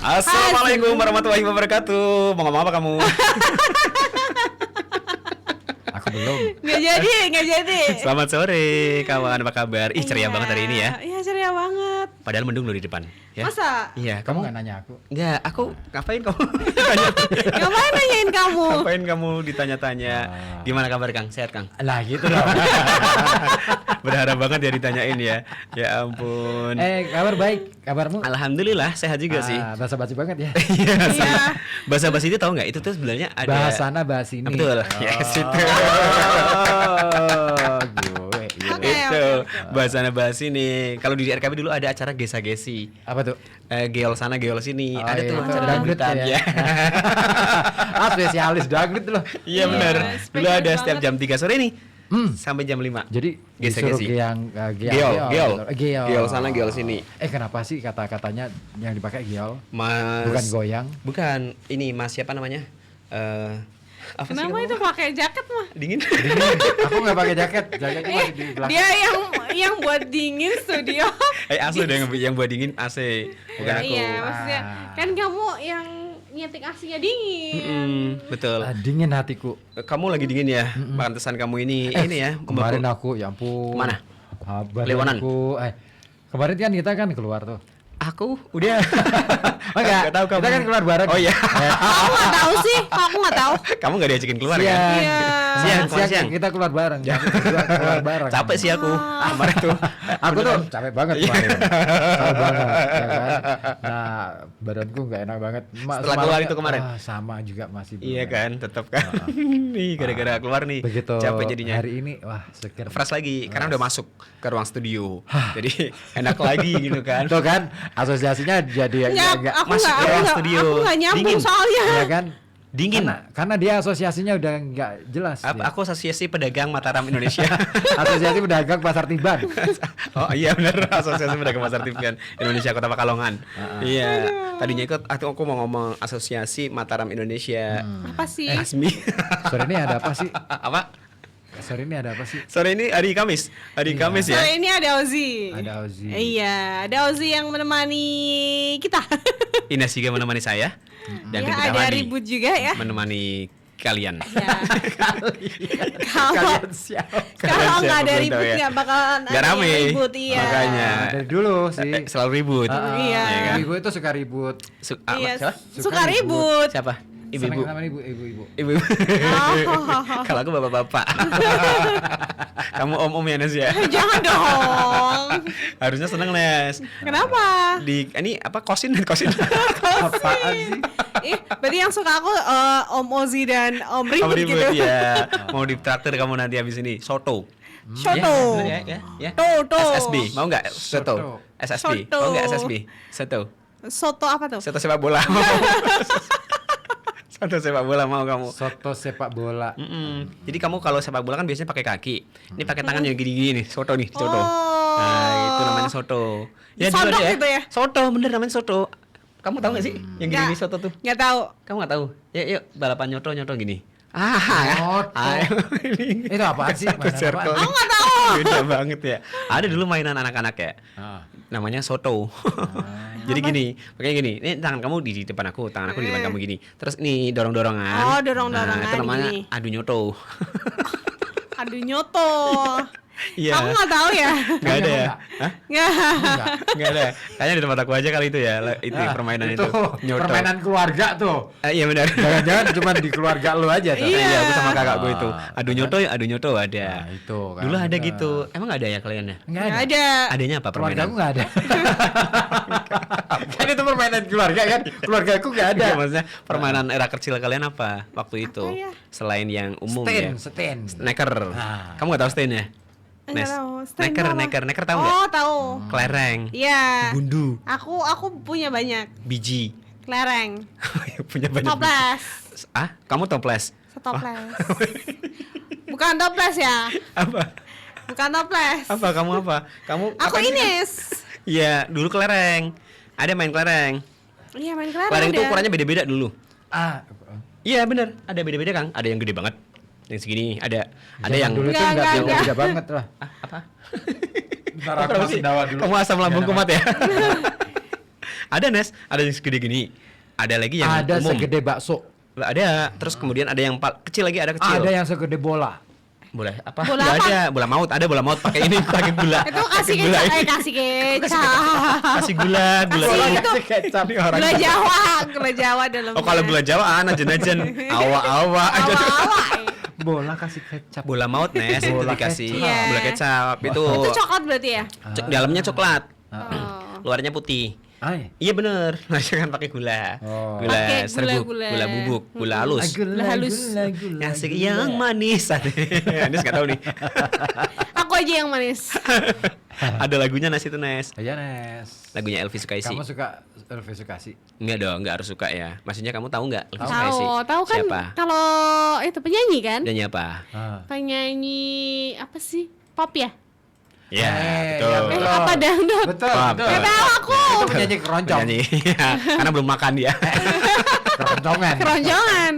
Assalamualaikum warahmatullahi wabarakatuh. Mau ngomong apa kamu? Aku belum. Nggak jadi. Selamat sore, kawan. Apa kabar? Ih, ceria banget hari ini ya. Iya, ceria banget. Padahal mendung loh di depan. Ya? Masa? Iya, Kamu nggak nanya aku? Enggak, aku ngapain kamu? Ngapain nanyain kamu? Ngapain kamu ditanya-tanya? Gimana kabar Kang? Sehat Kang? Lah gitu dong. Berharap banget ya ditanyain ya. Ya ampun. Kabar baik. Kabarmu? Alhamdulillah sehat juga sih. Basa-basi banget ya. Iya sih. Iya. Bahasa basi itu tahu nggak? Itu tuh sebenarnya ada. Bahas sana bahas ini. Betul. Yes, itu. Gue. Iya. Oke. Itu bahasana bahas ini. Kalau di RKB dulu ada acara gesa-gesi. Apa tuh? Geol sana geol sini. Oh, Ada iya, tuh itu acara dangdut dangdutan ya. ya. Spesialis dangdut loh. Iya benar. Dulu spesialis ada setiap banget. jam 3 sore nih. Sampai jam 5. Jadi Gesa-gesi. disuruh yang Geol sana geol sini. Kenapa sih kata-katanya yang dipakai geol? Mas Bukan goyang. Bukan. Ini Mas siapa namanya? Apa sih Kenapa kamu? itu pakai jaket mah? Dingin. Aku nggak pakai jaket. Jaketnya masih di belakang. Dia yang buat dingin studio. AC deh yang buat dingin AC. Bukan aku. Iya, maksudnya kan kamu yang nyetik AC-nya dingin. Betul. Dingin hatiku. Kamu lagi dingin ya? Pantesan kamu ini ya. Kemarin aku, ya ampun. Kemana? Lewanan. Kemarin kan kita kan keluar tuh. Aku udah. Enggak, tahu kamu. kita kan keluar bareng. Oh iya. Aku nggak tahu sih. Aku nggak tahu. Kamu nggak diajakin keluar Siang. kan? Iya. Siang. Kita keluar bareng. Keluar bareng. Capek sih aku. Kemarin tuh. Aku tuh capek banget kemarin. Capek banget, ya kan? Nah, badanku nggak enak banget. Setelah keluar itu kemarin? Sama juga masih. belum Iya enak. kan, tetap kan. Nih gara-gara keluar nih. Begitu Capek jadinya. hari ini, wah seger. Fresh lagi karena udah masuk ke ruang studio. Jadi enak lagi gitu kan. Tuh kan, asosiasinya jadi Nyap, aku masuk nggak, ke aku ruang nggak, studio. aku nggak nyambung Dingin. soalnya. ya kan? Dingin. Karena dia asosiasinya udah nggak jelas. dia. Aku asosiasi pedagang Mataram Indonesia. Asosiasi pedagang pasar Tiban. Oh iya benar, asosiasi pedagang pasar Tiban Indonesia Kota Pekalongan. Iya. Tadinya aku mau ngomong asosiasi Mataram Indonesia. Apa sih? Asmi. Sore ini ada apa sih? Apa? Sore ini ada apa sih? Sore ini hari Kamis. Hari Kamis ya. Sore ini ada Ozi. Ada Ozi. Iya, ada Ozi yang menemani kita. Ines juga menemani saya dan Ya, Ridwan ada Rahmadi ribut juga ya. menemani kalian. Ya. Kalau Kalian siapa? kalau nggak ada belum tahu ribut ya. nggak bakalan Nggak ada yang rame. ribut, iya. Makanya. Dari dulu sih. Selalu ribut. Iya. Iya kan? Ibu itu suka ribut. Iya, Siapa? suka ribut. Siapa? Ibu-ibu. Senang sama ibu-ibu. Ibu. Kalau aku bapak-bapak. Kamu om-om ya Nes ya? Jangan dong. Harusnya seneng Nes. Kenapa? Ini apa kosin. Apaan sih? Berarti yang suka aku Om Ozi dan Om Kamu Ribut ribut gitu. ya. Mau ditraktir kamu nanti habis ini soto. Soto. Ya. Soto. SSB. Mau nggak soto? SSB. Soto. Mau nggak SSB? Soto. Soto apa tuh? Soto sepak bola. Soto sepak bola mau kamu? Soto sepak bola. Jadi kamu kalau sepak bola kan biasanya pakai kaki. Ini pakai tangan yang gini-gini nih, soto nih, soto. Oh. Nah, itu namanya soto. Ya dulu Sodok ada gitu ya? Soto, bener namanya soto. Kamu tahu nggak sih yang gini-gini soto tuh? Nggak tahu. Kamu nggak tahu? Yuk, balapan nyoto gini. Soto. Ini Itu apaan sih? satu Mainan circle. apaan? Aku nggak tahu. Beda banget ya. Ada dulu mainan anak-anak ya. Namanya soto. Jadi gini, makanya gini. Ini tangan kamu di depan aku, tangan aku di depan kamu gini. Terus nih dorong-dorongan. Oh, dorong-dorongan Nah, itu namanya gini. adu nyoto. Aduh nyoto. Iya. Kamu nggak tahu ya? Nggak ada ya? Hah? Nggak. Nggak ada. Kayaknya di tempat aku aja kali itu ya. Itu permainan itu. Nyoto. Permainan keluarga tuh. Iya benar. Jangan-jangan cuma di keluarga lu aja tuh. Iya. Iya, aku sama kakak gue itu. Adu nyoto ada. Nah, itu kan. Dulu ada gitu. Emang nggak ada ya kalian ya? Enggak Nggak ada. ada. Adanya apa Keluarga permainan? aku nggak ada. Kan itu permainan keluarga kan. Keluarga aku nggak ada. Iya, maksudnya permainan era kecil kalian apa waktu itu? ya? Selain yang umum ya. Sten. Neker. Nah. Kamu nggak tahu Sten ya? Nggak tahu. Stand Neker apa? tahu nggak? Oh, tahu. Kelereng, Iya. bundu, Aku punya banyak. biji. Kelereng. Punya banyak. Toples. Kamu toples? Setoples. Bukan toples ya? Apa? Bukan toples. Apa kamu apa? Kamu Aku apa sih? Ines. Iya, dulu kelereng. Ada main kelereng. Iya, main kelereng. Kelereng itu ada. ukurannya beda-beda dulu. Ah, Iya benar, ada beda-beda Kang. Ada yang gede banget, yang segini. Ada zaman yang dulu tuh Enggak, nggak enggak. beda banget lah. apa? Ntar aku Apa masih sih? dawa dulu. Kamu asam lambung Nggak kumat ya? Ada Nes, ada yang segede gini. Ada lagi yang Ada umum. segede bakso. Ada. Terus kemudian ada yang kecil lagi, ada kecil. Ada yang segede bola. Bola apa? Bola Nggak apa? ada, bola maut. Ada bola maut pakai ini, pakai gula. Itu kasih Pakai gula kecap, ini. kasih kecap. Kasih gula. Kasih itu. kecap. Ini orang. Gula Jawa, gula Jawa dalamnya. Oh, kalau gula Jawa aja-aja. Awa-awa aja. Awa-awa. Bola kasih kecap. Bola maut Nes, itu Bola dikasih kecap. Iya. gula kecap. Itu Itu coklat berarti ya? dalamnya coklat, Oh. luarnya putih. Ay. Iya bener, jangan pakai gula. Oh. Gula Pakai serbuk, gula-gula. gula bubuk, gula halus. Gula halus. Asik yang manis. Nes nggak tahu nih. Aku aja yang manis. Ada lagunya Nes itu Nes. Iya Nes. Lagunya Elvi Sukaisi. Kamu suka Elvi Sukaisi? Enggak dong, enggak harus suka ya. Maksudnya kamu tahu enggak Elvi Sukaisi? Tahu kan Siapa? kalau itu penyanyi kan? Nyanyi apa? Penyanyi apa sih? Pop ya? Ya, betul. Betul. Apa dangdut? Betul, Paham. betul. Nggak tahu aku. Itu penyanyi keroncong. Penyanyi. Karena belum makan dia. Keroncongan. Keroncongan.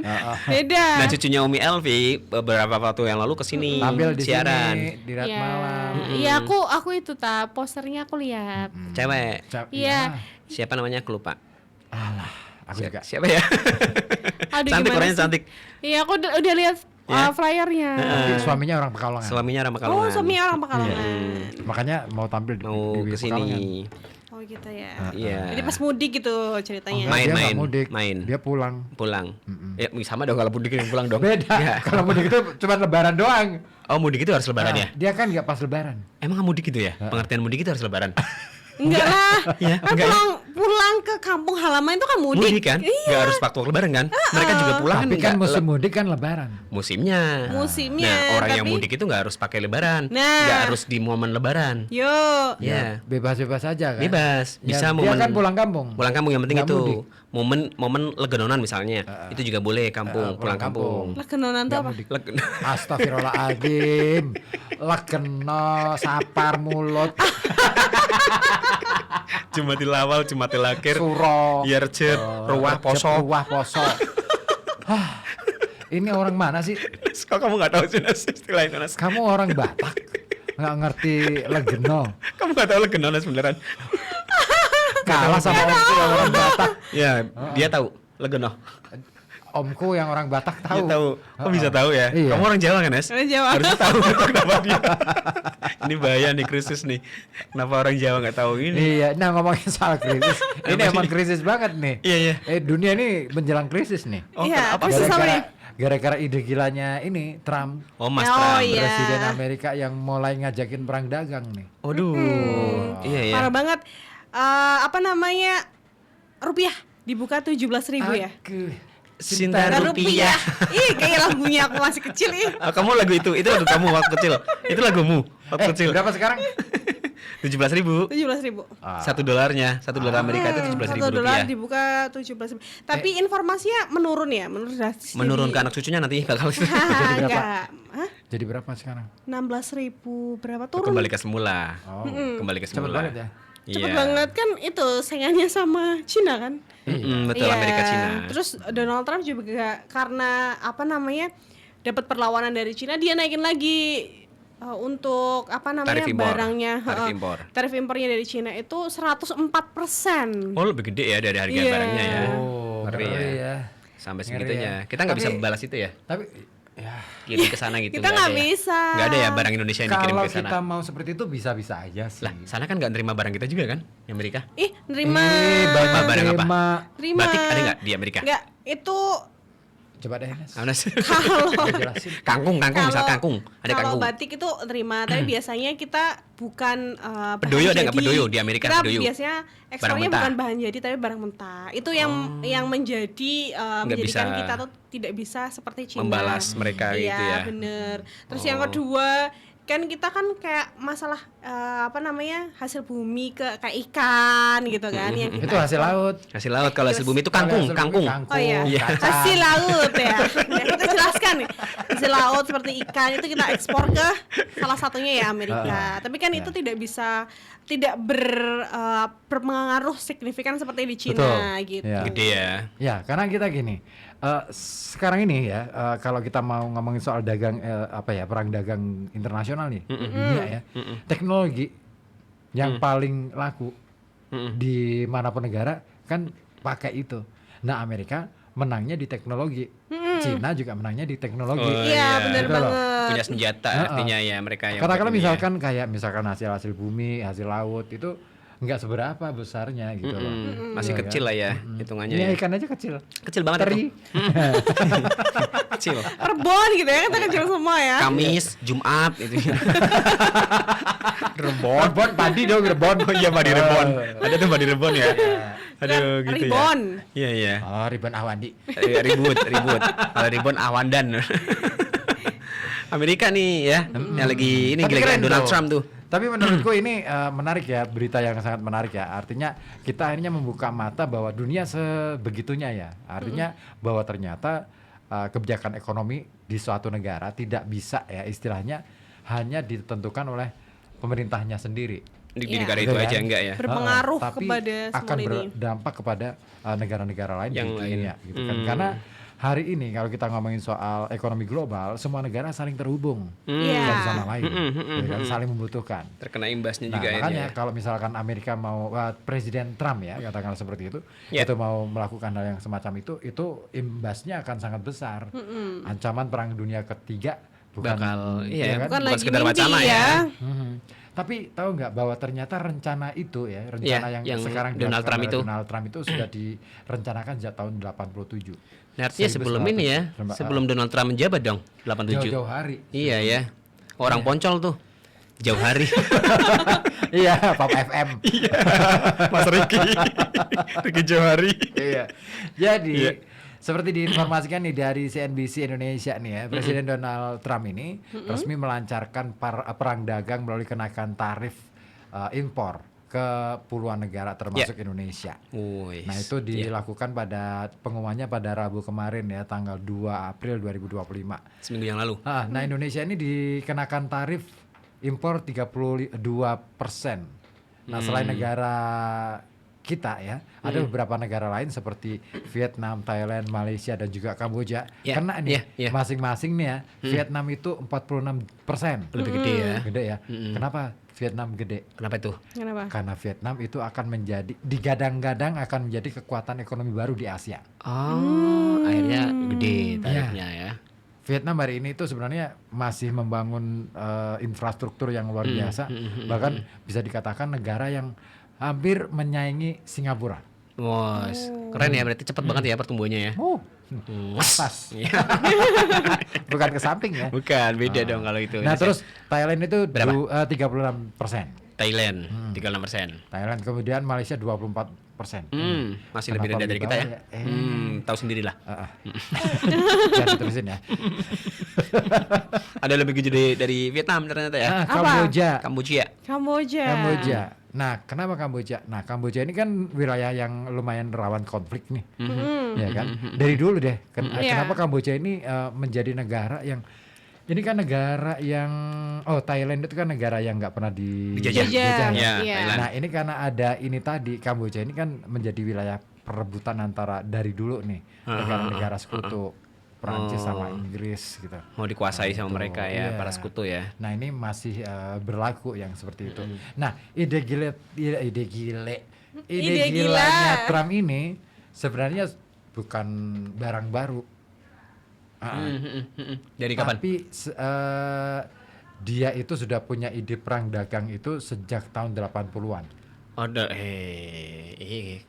Beda. Nah, cucunya Umi Elvi beberapa waktu yang lalu kesini Tampil di siaran. sini di Rat Iya. Malam. Iya, aku itu posternya aku lihat. Cewek. Iya. Siapa namanya? Aku lupa. Alah, aku juga. Siapa ya? Aduh, Cantik, gimana orangnya sih? cantik. Iya, aku udah lihat Ya. flyernya. Tapi suaminya orang Pekalongan. Suaminya Rama Oh, Kalongan. suami orang Pekalongan. Makanya mau tampil Mau di kesini. Oh gitu ya. Iya. Jadi pas mudik gitu ceritanya. Main, Dia nggak main, mudik. main. Dia pulang. Pulang. Ya, sama dong kalau mudik yang pulang dong. Beda. Ya. Kalau mudik itu cuma lebaran doang. Oh, mudik itu harus lebaran ya? Dia kan nggak pas lebaran. Emang mudik itu ya? Pengertian mudik itu harus lebaran. Enggak lah. Ya, Kan enggak ya? pulang ke kampung halaman itu kan mudik. Mudik kan? Iya. Nggak harus waktu lebaran kan? Mereka juga pulang Tapi kan nggak musim mudik kan lebaran. musimnya. Musimnya, Nah, orang yang tapi- mudik itu nggak harus pakai lebaran. Nah. Nggak harus di momen lebaran. Yuk. Ya. Bebas-bebas aja kan. Bebas. Ya, Bisa dia momen kan pulang kampung. Pulang kampung yang penting Nggak itu. mudik. Momen legenonan misalnya. Itu juga boleh kampung, pulang pulang kampung. Lah kenonan tuh apa? Astagfirullahaladzim. Legeno, sapar mulut, Jumatil awal, Jumatil akhir. suro, Iya recep, ruah poso. ruah poso. Hah, ini orang mana sih? Kok kamu nggak tahu sih Nas, istilah itu Nas? Kamu orang Batak, nggak ngerti legeno. Kamu nggak tahu legenonan Nas beneran? Kalah sama omku yang orang Batak. Ya, dia tahu legeno. Omku yang orang Batak Dia tahu. tahu. Kok bisa tahu ya? Iya. Kamu orang Jawa kan, Nes? Orang Jawa. Harusnya tahu kenapa dia. Ini bahaya nih krisis nih. Kenapa orang Jawa nggak tahu ini? Iya, nah ngomongin soal krisis, ini Apa emang sih? krisis banget nih. Iya, iya. Dunia ini menjelang krisis nih. Oh, Iya, apa? krisis apa nih? Gara-gara ide gilanya ini Trump, Oh, Mas Oh, Trump. iya. presiden Amerika yang mulai ngajakin perang dagang nih. Waduh. Iya, iya. Parah banget. Apa namanya? Rupiah dibuka 17.000 ya. Cinta Bukan rupiah. Ih, kayak lagunya aku masih kecil ih. Oh, kamu lagu itu lagu kamu waktu kecil. Itu lagumu waktu kecil. Berapa sekarang? 17.000. 17.000. $1, $1 Amerika itu 17.000 $1 rupiah. dibuka 17.000. Tapi informasinya menurun ya, menurun drastis. Menurun ke anak cucunya nanti bakal berapa? Enggak. Hah? Jadi berapa sekarang? 16.000 berapa turun? kembali ke semula. Oh, Kembali ke cepet semula. banget ya. Cepet Iya. banget kan itu saingannya sama Cina kan? Betul, Iya. Amerika Cina. Terus Donald Trump juga karena apa namanya dapat perlawanan dari Cina, dia naikin lagi untuk apa namanya Tarif impor. barangnya. Tarif impor. Tarif impornya dari Cina itu 104%. Oh, lebih gede ya dari harga Iya. barangnya ya. Oh, Ngeri ngeri ya. ya. Sampai Ngeri segitunya. ya. Kita nggak bisa Tapi- balas itu ya. Tapi ya Kirim ke sana gitu. Kita nggak ada ya? bisa. Nggak ada ya barang Indonesia yang dikirim kalau ke sana. kita mau seperti itu bisa-bisa aja sih. Lah, sana kan nggak nerima barang kita juga kan? Di Amerika. Ih, nerima. banyak barang apa? terima. Terima. Batik ada nggak di Amerika? Enggak, itu Coba deh, Nes. Mana sih? kalau Jelasin. Kangkung, misal kangkung. Ada kalau kangkung. batik itu terima, tapi biasanya kita bukan bahan Pedoyo ada nggak jadi. pedoyo di Amerika? Kita Pedoyo. biasanya ekspornya mentah. bukan bahan jadi tapi barang mentah. Itu yang menjadi Nggak menjadikan bisa kita tuh tidak bisa seperti Cina. membalas mereka gitu ya. Iya, bener. Terus yang kedua, kan kita kan kayak masalah apa namanya hasil bumi kayak ikan gitu kan yang kita Itu hasil laut. Hasil laut kalau hasil Terus- bumi itu Kalau kangkung, hasil kangkung. bumi, Oh iya, Iya. kacang. hasil laut ya. Ya, kita jelaskan nih. Hasil laut seperti ikan itu kita ekspor ke salah satunya ya Amerika. Tapi kan itu tidak berpengaruh signifikan seperti di Cina Betul. gitu. Iya. Gede ya. Ya, karena kita gini. Sekarang ini ya, kalau kita mau ngomongin soal dagang perang dagang internasional nih, dunia ya. Teknologi yang paling laku di manapun negara kan pakai itu. Nah, Amerika menangnya di teknologi. Cina juga menangnya di teknologi. Oh, Iya, benar Gitu loh. banget. Punya senjata artinya ya mereka yang Katakanlah buat ini ya. misalkan hasil bumi, hasil laut itu nggak seberapa besarnya gitu loh. Masih Iya kecil kan? lah ya hitungannya Iya, ya. ikan aja kecil. Kecil banget Teri. itu. Kecil. Rebon gitu ya, kita kecil semua ya. Kamis, Jumat itu. Rebon. Rebon padi dong, rebon. Oh iya, padi rebon. Ada tuh padi rebon ya. Aduh gitu Ribon. ya. Iya iya. Oh, ribbon awandi. Ribut. Kalau ribon awandan. Amerika nih ya, yang lagi ini Tapi gila-gilaan keren Donald tuh. Trump tuh. Tapi menurutku ini menarik ya, berita yang sangat menarik ya. Artinya kita akhirnya membuka mata bahwa dunia sebegitunya ya. Artinya bahwa ternyata kebijakan ekonomi di suatu negara tidak bisa ya istilahnya hanya ditentukan oleh pemerintahnya sendiri. Di Iya. negara Gitu itu kan? aja enggak ya. Berpengaruh Tapi kepada akan semua ini. berdampak kepada negara-negara lain Yang di lain. dunia gitu kan. Karena hari ini kalau kita ngomongin soal ekonomi global, semua negara saling terhubung Iya. satu sama lain, ya kan? Saling membutuhkan. Terkena imbasnya Nah, juga makanya ya. kalau misalkan Amerika mau Presiden Trump ya katakanlah seperti itu, Ya. itu mau melakukan hal yang semacam itu imbasnya akan sangat besar. Ancaman perang dunia ketiga bukan Bakal iya, ya kan? Bukan lagi sekedar mimpi wacana ya. ya. Mhm. Tapi tahu nggak bahwa ternyata rencana itu ya, rencana Iya, yang sekarang Donald dilakukan Trump oleh itu. Donald Trump itu sudah direncanakan sejak tahun 87. Nah, artinya sebelum ini ya, 1900, sebelum Donald Trump menjabat dong, 87. jauh-jauh hari. Iya ya. Orang poncol tuh. Jauh hari. Iya, Pop FM. Mas Riki. Riki Johari. Iya. Jadi Iya. seperti diinformasikan nih dari CNBC Indonesia nih ya, Presiden Donald Trump ini resmi melancarkan perang dagang melalui kenaikan tarif impor ke puluhan negara termasuk Indonesia. Wih. Nah, itu dilakukan pada pengumumannya pada Rabu kemarin ya, tanggal 2 April 2025. Seminggu yang lalu. Nah, Indonesia ini dikenakan tarif impor 32%. Nah, selain negara kita ya, ada beberapa negara lain seperti Vietnam, Thailand, Malaysia dan juga Kamboja. Ya, Karena nih ya. masing-masing nih ya, Vietnam itu 46%. Lebih gede ya. Gede ya. Kenapa Vietnam gede? Kenapa itu? Kenapa? Karena Vietnam itu akan menjadi digadang-gadang akan menjadi kekuatan ekonomi baru di Asia. Oh, akhirnya gede tarifnya ya. Vietnam hari ini itu sebenarnya masih membangun infrastruktur yang luar biasa, bahkan bisa dikatakan negara yang hampir menyaingi Singapura. Wah, keren ya, berarti cepat banget ya pertumbuhannya ya. Atas, Iya. bukan ke samping ya. Bukan, beda dong kalau itu. Nah terus Thailand itu Berapa? 36%. Thailand 36%. Thailand kemudian Malaysia 24%. Masih lebih Kenapa rendah dari lebih kita ya. bawah ya? Tahu sendirilah. Jangan diterusin ya. Ada lebih gede dari Vietnam ternyata ya. Nah, Apa? Kamboja. Kamboja. Nah, kenapa Kamboja? Nah, Kamboja ini kan wilayah yang lumayan rawan konflik nih, ya kan? Dari dulu deh. Iya. Kenapa Kamboja ini menjadi negara yang ini kan negara yang Thailand itu kan negara yang nggak pernah Dijajah. dijajah ya. Ya, Iya. Thailand. Nah, ini karena ada ini tadi Kamboja ini kan menjadi wilayah perebutan antara dari dulu nih negara-negara sekutu Prancis sama Inggris gitu. Mau dikuasai sama Gitu, mereka ya, iya. para sekutu ya. Nah, ini masih berlaku yang seperti itu. Nah, ide Ide gilanya gila. Trump ini sebenarnya bukan barang baru. Dari kapan? Tapi dia itu sudah punya ide perang dagang itu sejak tahun 80-an. Ada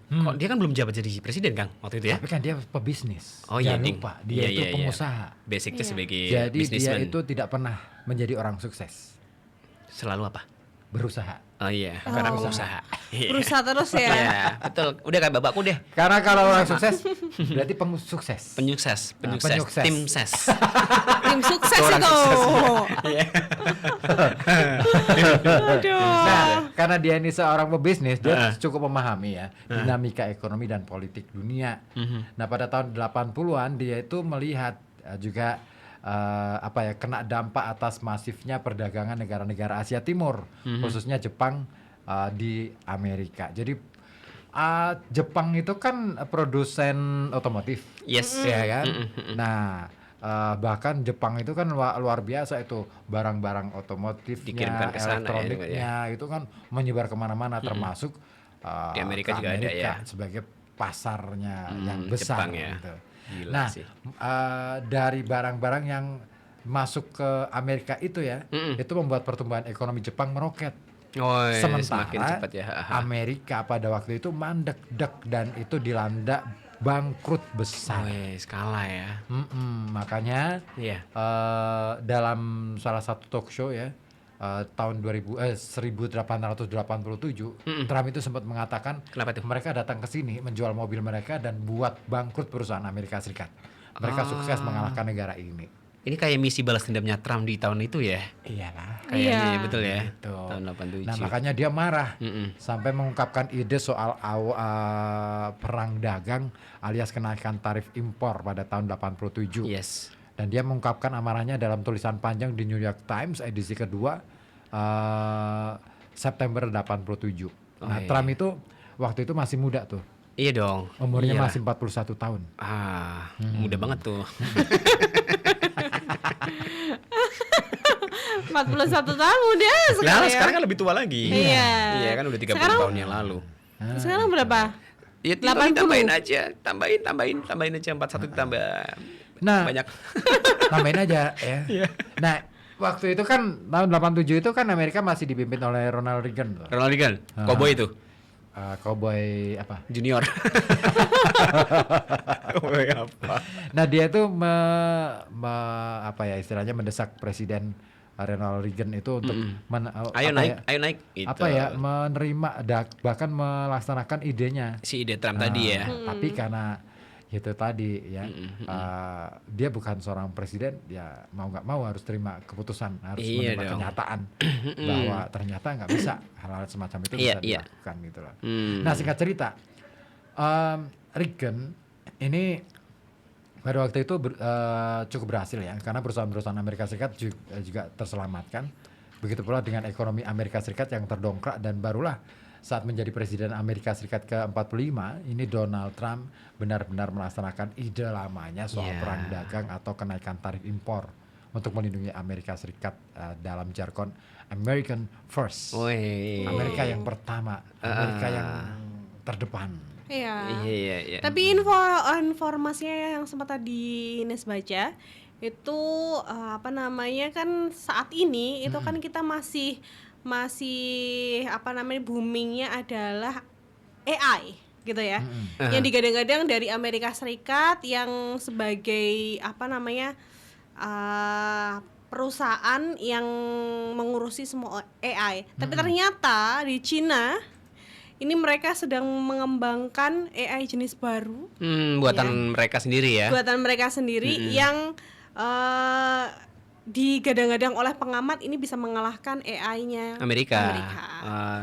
kok dia kan belum jabat jadi presiden Kang waktu itu ya? Tapi kan dia pebisnis. Oh iya, Jangan ding. lupa, dia Iya, itu iya, iya. pengusaha. Basicnya Iya. sebagai Jadi dia businessman. itu tidak pernah menjadi orang sukses. Selalu apa? Berusaha. Oh iya, karena pengusaha. Iya. Berusaha terus ya. Iya, betul. Udah kayak bapakku deh. Karena kalau orang sukses berarti sukses. Penyukses, penyukses. tim ses. Tim sukses Orang itu. Iya. Aduh. Nah, karena dia ini seorang pebisnis, dia cukup memahami ya dinamika ekonomi dan politik dunia. Nah, pada tahun 80-an dia itu melihat juga kena dampak atas masifnya perdagangan negara-negara Asia Timur, khususnya Jepang di Amerika. Jadi Jepang itu kan produsen otomotif. Yes. Ya kan? Nah, bahkan Jepang itu kan luar biasa itu barang-barang otomotifnya, Dikirimkan ke sana ya, elektroniknya itu kan menyebar kemana-mana termasuk Di Amerika ke juga ada ya. sebagai pasarnya yang besar Jepang ya. gitu. Gila Nah, sih. dari barang-barang yang masuk ke Amerika itu ya, itu membuat pertumbuhan ekonomi Jepang meroket. Oh, Sementara semakin cepat ya. Amerika pada waktu itu mandek-dek dan itu dilanda bangkrut besar. Skala ya. Makanya Iya. dalam salah satu talk show ya tahun 1887 Trump itu sempat mengatakan Kenapa tuh? mereka datang ke sini menjual mobil mereka dan buat bangkrut perusahaan Amerika Serikat. Mereka sukses mengalahkan negara ini. Ini kayak misi balas dendamnya Trump di tahun itu ya. Iyalah. Kayaknya Iya. ya, betul ya. Gitu. Tahun 87. Nah makanya dia marah sampai mengungkapkan ide soal perang dagang alias kenaikan tarif impor pada tahun 87. Yes. Dan dia mengungkapkan amarahnya dalam tulisan panjang di New York Times edisi kedua September 87. Nah iya. Trump itu waktu itu masih muda tuh. Iya dong. Umurnya Iyalah. masih 41 tahun. Muda banget tuh. 41 tahun muda sekali Nah, ya. sekarang kan lebih tua lagi. Iya. Iya kan udah 30 Sekarang- tahun yang lalu. Sekarang berapa? Ya tinggal 80. tambahin aja, tambahin aja 41 ditambah Nah, banyak. tambahin aja ya. Nah, waktu itu kan tahun 87 itu kan Amerika masih dipimpin oleh Ronald Reagan tuh. Ronald Reagan, cowboy itu, Cowboy apa? junior. Cowboy apa? Nah, dia tuh apa ya istilahnya mendesak Presiden Ronald Reagan itu untuk Ayo apa naik, ya, ayo naik. Gitu. apa ya menerima bahkan melaksanakan idenya. Si ide Trump tadi ya. Tapi karena itu tadi ya dia bukan seorang presiden, ya mau nggak mau harus terima keputusan, harus Iya menerima dong. kenyataan bahwa ternyata nggak bisa hal-hal semacam itu Iya, bisa iya. dilakukan gitu loh. Hmm. Nah singkat cerita, Reagan ini pada waktu itu cukup berhasil ya, karena perusahaan-perusahaan Amerika Serikat juga terselamatkan. Begitu pula dengan ekonomi Amerika Serikat yang terdongkrak, dan barulah saat menjadi Presiden Amerika Serikat ke-45, ini Donald Trump benar-benar melaksanakan ide lamanya soal Yeah. perang dagang atau kenaikan tarif impor untuk melindungi Amerika Serikat, dalam jargon American First. Woi. Amerika yang pertama, Amerika yang terdepan. Iya. Iya. Tapi informasinya yang sempat tadi Ines baca itu apa namanya kan saat ini itu kan kita masih apa namanya boomingnya adalah AI gitu ya. Yang digadang-gadang dari Amerika Serikat yang sebagai apa namanya perusahaan yang mengurusi semua AI. Tapi ternyata di Cina ini mereka sedang mengembangkan AI jenis baru Buatan mereka sendiri ya. buatan mereka sendiri yang digadang-gadang oleh pengamat ini bisa mengalahkan AI-nya Amerika.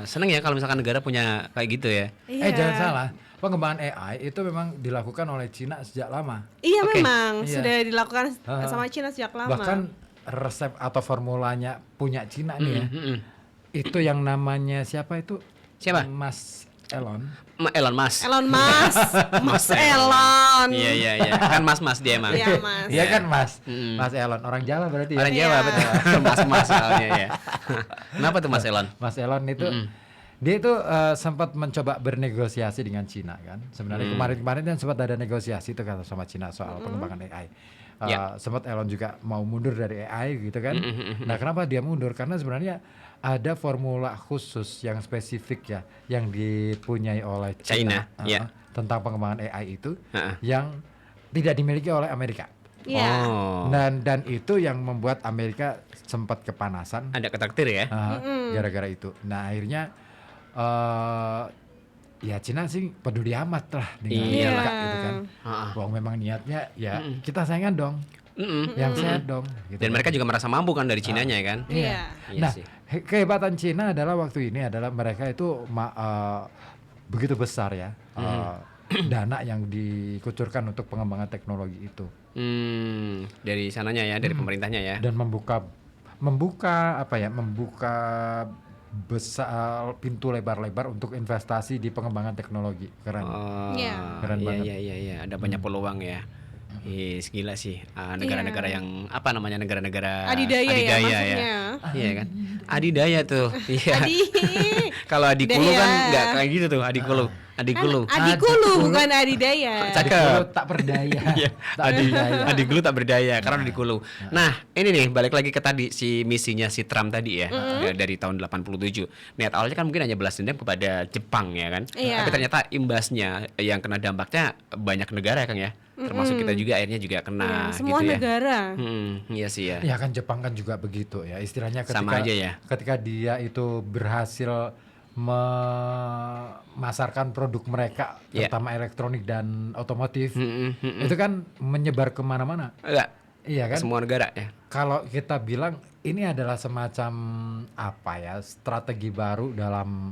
Seneng ya kalau misalkan negara punya kayak gitu ya. Iya. Jangan salah, pengembangan AI itu memang dilakukan oleh Cina sejak lama. Iya Oke. memang Iya. sudah dilakukan sama Cina sejak lama. Bahkan resep atau formulanya punya Cina nih ya. Itu yang namanya siapa itu? Siapa? Mas Elon. Elon Musk. Elon Musk, Mas Elon. Iya. Kan mas dia emang. Iya, Mas. Iya kan Mas? Mas Elon, orang Jawa berarti Orang ya. Jawa Iya. betul. Mas soalnya ya. Kenapa tuh Mas Elon? Mas Elon itu dia itu sempat mencoba bernegosiasi dengan Cina kan. Sebenarnya kemarin kan sempat ada negosiasi itu kan sama Cina soal pengembangan AI. Ya. Sempat Elon juga mau mundur dari AI gitu kan. Nah, kenapa dia mundur? Karena sebenarnya ada formula khusus yang spesifik ya yang dipunyai oleh Cina, ya. tentang pengembangan AI itu Heeh. yang tidak dimiliki oleh Amerika. Iya. Oh. Dan itu yang membuat Amerika sempat kepanasan Ada ketakdir ya. gara-gara itu. Nah akhirnya ya Cina sih peduli amat lah dengan Iyalah. Amerika gitu kan. Wong memang niatnya ya kita sayangan dong, yang sehat dong. Gitu Dan kan. mereka juga merasa mampu kan dari Cinanya kan. Iya. Iya Nah sih. kehebatan Cina adalah waktu ini adalah mereka itu begitu besar ya dana yang dikucurkan untuk pengembangan teknologi itu. Dari sananya ya, dari pemerintahnya ya. Dan membuka besar pintu lebar-lebar untuk investasi di pengembangan teknologi. Keren. Iya. Keren banget. Iya. Ada banyak peluang ya. Yes, gila sih. Negara-negara yang apa namanya, negara-negara Adidaya ya ya. maksudnya. Iya kan? Adidaya tuh. Iya. Adi. Kalau adikulu Daya. kan nggak kayak gitu tuh, adikulu. Adikulu. Adikulu bukan adidaya. Cakep. Adikulu tak berdaya. Iya, Tak berdaya. adikulu tak berdaya karena adikulu. Nah, ini nih balik lagi ke tadi si misinya si Trump tadi ya, dari tahun 87. Niat awalnya kan mungkin hanya balas dendam kepada Jepang ya kan. Iya. Tapi ternyata imbasnya yang kena dampaknya banyak negara ya Kang ya. Termasuk kita juga akhirnya juga kena Semua gitu ya. negara. Iya sih ya. Ya kan Jepang kan juga begitu ya. Istilahnya ketika Sama aja ya. ketika dia itu berhasil memasarkan produk mereka, Ya. terutama elektronik dan otomotif, Mm-mm. itu kan menyebar kemana-mana. Enggak, Iya kan? semua negara ya. Kalau kita bilang ini adalah semacam apa ya, strategi baru dalam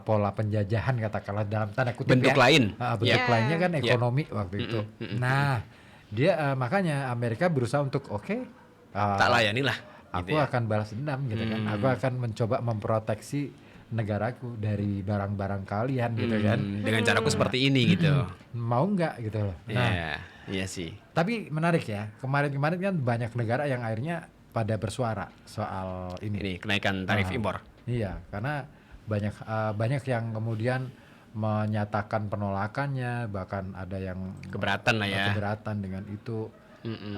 pola penjajahan katakanlah dalam tanda kutip Bentuk ya. lain. Bentuk Ya. lainnya kan Ya. ekonomi waktu itu. Nah, dia makanya Amerika berusaha untuk Tak layani lah. aku gitu ya. akan balas dendam gitu kan. Aku akan mencoba memproteksi negaraku dari barang-barang kalian gitu kan. Dengan caraku seperti ini gitu. Mau nggak gitu loh. Nah, Iya, iya sih. tapi menarik ya. Kemarin-kemarin kan banyak negara yang akhirnya pada bersuara soal ini. Ini kenaikan tarif Ah. impor. Iya, karena banyak yang kemudian menyatakan penolakannya, bahkan ada yang Keberatan lah ya. keberatan dengan itu. Mm-mm.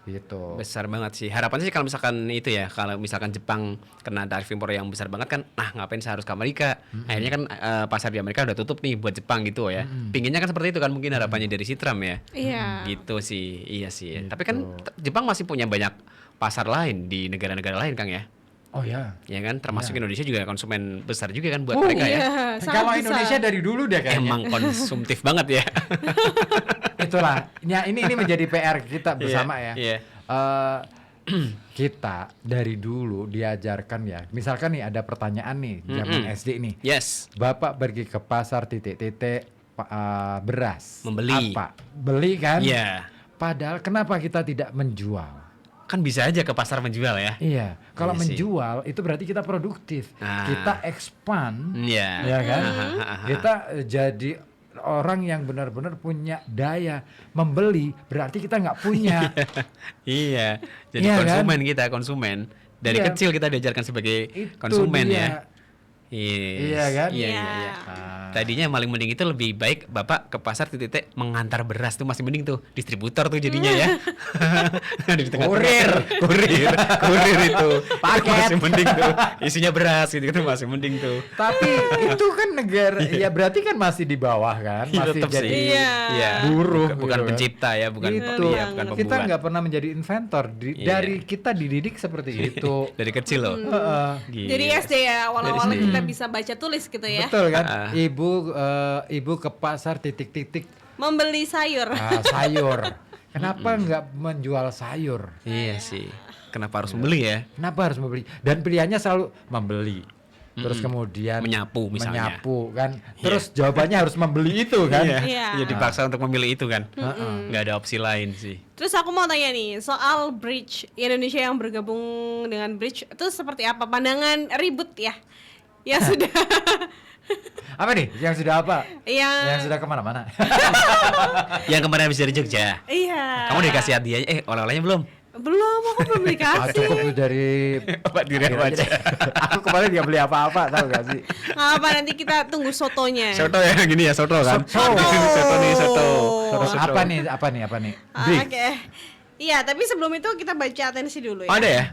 Gitu. Besar banget sih. Harapannya sih kalau misalkan itu ya, kalau misalkan Jepang kena tarif impor yang besar banget kan, ngapain saya harus ke Amerika? Akhirnya kan pasar di Amerika udah tutup nih buat Jepang gitu ya. Pinginnya kan seperti itu kan mungkin harapannya dari si Trump ya. Iya. Gitu sih. Iya sih. Tapi kan Jepang masih punya banyak pasar lain di negara-negara lain Kang ya. Oh ya. Ya kan, termasuk Indonesia juga konsumen besar juga kan buat Oh, mereka ya. Iya, sangat Kalau besar. Indonesia dari dulu deh kayaknya. Emang konsumtif banget ya. Itulah. Ya, ini menjadi PR kita bersama ya. Iya. Eh, kita dari dulu diajarkan ya. Misalkan nih ada pertanyaan nih zaman SD nih. Yes. Bapak pergi ke pasar beras. Membeli. Apa? Beli kan? Iya. Padahal kenapa kita tidak menjual? Kan bisa aja ke pasar menjual ya. Iya, kalau Iya sih. menjual itu berarti kita produktif. Ah. Kita expand, Iya. ya kan? Hahaha. Kita jadi orang yang benar-benar punya daya membeli, berarti kita nggak punya. Iya. Jadi Iya kan? konsumen kita, konsumen. Dari Iya. kecil kita diajarkan sebagai Itu konsumen dia. ya. Yes. Iya kan? Iya, iya, Iya. iya. Ah. Tadinya yang paling mending itu lebih baik Bapak ke pasar titik mengantar beras tuh masih mending tuh, distributor tuh jadinya ya. Di tengah-tengah. Kurir itu. Paket. Masih mending tuh. Isinya beras gitu masih mending tuh. Tapi itu kan negara, ya berarti kan masih di bawah kan, Iya, masih tetep jadi sih. Iya. Iya. buruh. Bukan gitu kan. pencipta ya, bukan itu. iya, bukan Kita pembuat. nggak pernah menjadi inventor. Iya. Dari kita dididik seperti itu. Dari kecil loh. Heeh. Gila. Jadi SD ya, awal-awal Dari SD. kita bisa baca tulis gitu ya. Betul kan? Ah. Ibu ke pasar titik-titik Membeli sayur. sayur. Kenapa nggak menjual sayur? Iya sih. Kenapa harus membeli ya? Kenapa harus membeli? Dan pilihannya selalu membeli. Terus kemudian Menyapu misalnya. menyapu kan. Terus jawabannya harus membeli itu kan. Iya. Iya dipaksa untuk memilih itu kan. Nggak ada opsi lain sih. Terus aku mau tanya nih, soal Bridge, Indonesia yang bergabung dengan Bridge itu seperti apa? Pandangan ribut ya? Ya sudah. Apa nih? Yang sudah apa? Yang Yang sudah kemana-mana. Yang kemarin habis dari Jogja. iya. Kamu dikasih hadiahnya, oleh-olehnya belum? Belum, aku belum dikasih. Cukup dari Apa diri aja. aku kemarin nggak beli apa-apa, tahu gak sih? Nggak apa, nanti kita tunggu sotonya. Soto ya gini ya, soto kan? Soto. Soto nih, soto. Terus Soto. apa nih? Ah, Brief. Oke. Iya, tapi sebelum itu kita baca atensi dulu ya. Oh, ada ya?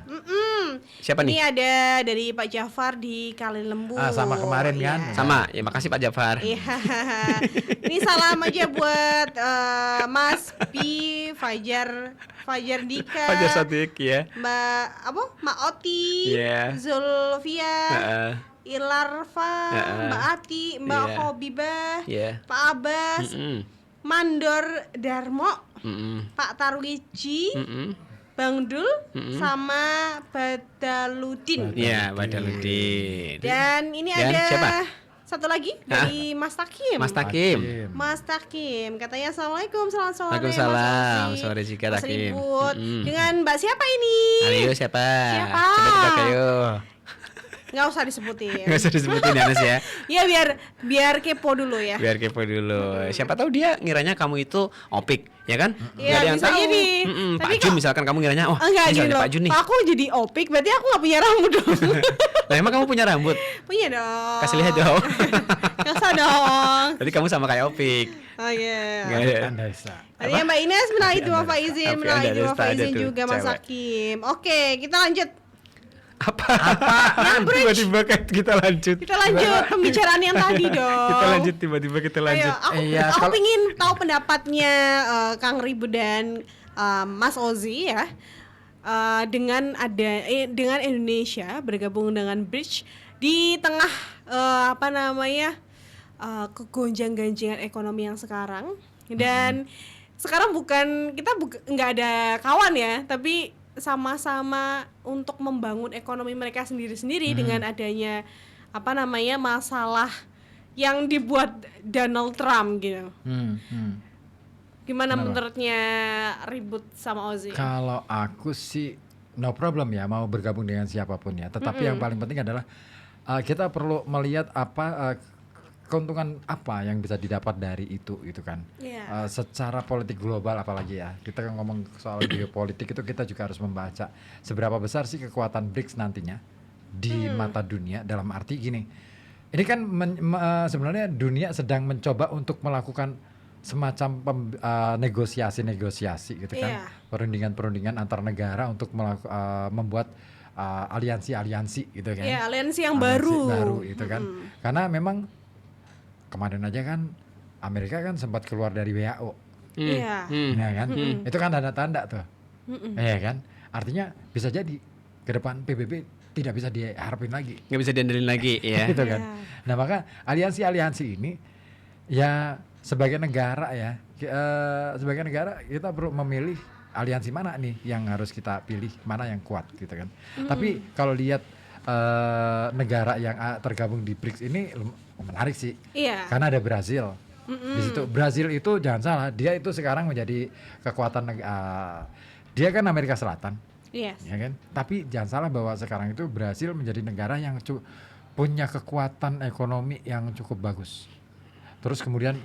Siapa Ini nih? ada dari Pak Jafar di Kali Lembu. Sama kemarin kan? Iya. Sama, ya makasih Pak Jafar. Iya. Ini salam aja buat Mas Pi, Fajar Dika, Fajar Sadik ya. Mbak Oti, Iya. Zulfia, Heeh. Ilarfa, Heeh. Mbak Ati, Mbak Iya. Hobibah, Iya. Pak Abbas, Mm-mm. Mandor Darmo, Mm-mm. Pak Tarwiji, Mm-mm. Bang Dul, sama Badaludin. Iya, Badaludin. Dan ini Dan ada siapa? satu lagi dari Mas Takim. Mas Takim. Mas Takim katanya assalamualaikum, selamat sore. Waalaikumsalam, Mas Ozi, sore juga Mas Takim. Ribut. Mm-mm. Dengan Mbak siapa ini? Ayo siapa? Siapa? Coba tebak ayo. Nggak usah disebutin. Nggak usah disebutin ya Nes ya. Ya biar kepo dulu ya. Biar kepo dulu. Siapa tahu dia ngiranya kamu itu Opik, ya kan? Nggak Iya, ada yang bisa tahu. jadi. Pak Tapi Jun kok- misalkan kamu ngiranya, oh Enggak ini gini soalnya loh. Pak Jun nih. Aku jadi opik berarti aku nggak punya rambut dong. Lah emang kamu punya rambut? Punya dong. Kasih lihat dong. Nggak usah dong. Berarti kamu sama kayak Opik. Oh iya. Nggak ada. Andaisa. Tadi ya Mbak Ines menang itu Mbak Faizin, Tapi menang ada itu Mbak Desta, ada Faizin tuh, juga Mas cewek. Hakim. Oke, kita lanjut. Apaan? Tiba-tiba kita lanjut. Kita lanjut pembicaraan yang tadi dong. Kita lanjut, tiba-tiba kita lanjut. Ayo, Iya, aku kalau- pingin tahu pendapatnya Kang Ribu dan Mas Ozi ya. Dengan Indonesia bergabung dengan BRICS di tengah apa namanya kegonjang-ganjingan ekonomi yang sekarang dan sekarang nggak ada kawan ya, tapi sama-sama untuk membangun ekonomi mereka sendiri-sendiri dengan adanya apa namanya masalah yang dibuat Donald Trump gitu. Gimana Kenapa? menurutnya Ribut sama Ozi? Kalau aku sih no problem ya mau bergabung dengan siapapun ya. Tetapi yang paling penting adalah kita perlu melihat apa keuntungan apa yang bisa didapat dari itu kan. Iya. Secara politik global apalagi ya. Kita kan ngomong soal geopolitik itu kita juga harus membaca seberapa besar sih kekuatan BRICS nantinya di mata dunia, dalam arti gini. Ini kan sebenarnya dunia sedang mencoba untuk melakukan semacam negosiasi gitu kan. Iya. Perundingan-perundingan antar negara untuk membuat aliansi-aliansi gitu kan. Iya, aliansi yang Aliansi baru. baru itu kan. Karena memang kemarin aja kan Amerika kan sempat keluar dari WHO. Iya. Ya kan? Itu kan tanda-tanda tuh. Ya kan? Artinya bisa jadi ke depan PBB tidak bisa diharapin lagi. Nggak bisa diandelin lagi ya. Gitu kan. Nah, maka aliansi-aliansi ini ya sebagai negara ya, sebagai negara kita perlu memilih aliansi mana nih yang harus kita pilih, mana yang kuat gitu kan. Tapi kalau lihat negara yang tergabung di BRICS ini menarik sih. Iya. Karena ada Brazil. Di situ Brazil itu jangan salah, dia itu sekarang menjadi kekuatan dia kan Amerika Selatan. Yes. Ya kan? Tapi jangan salah bahwa sekarang itu Brasil menjadi negara yang punya kekuatan ekonomi yang cukup bagus. Terus kemudian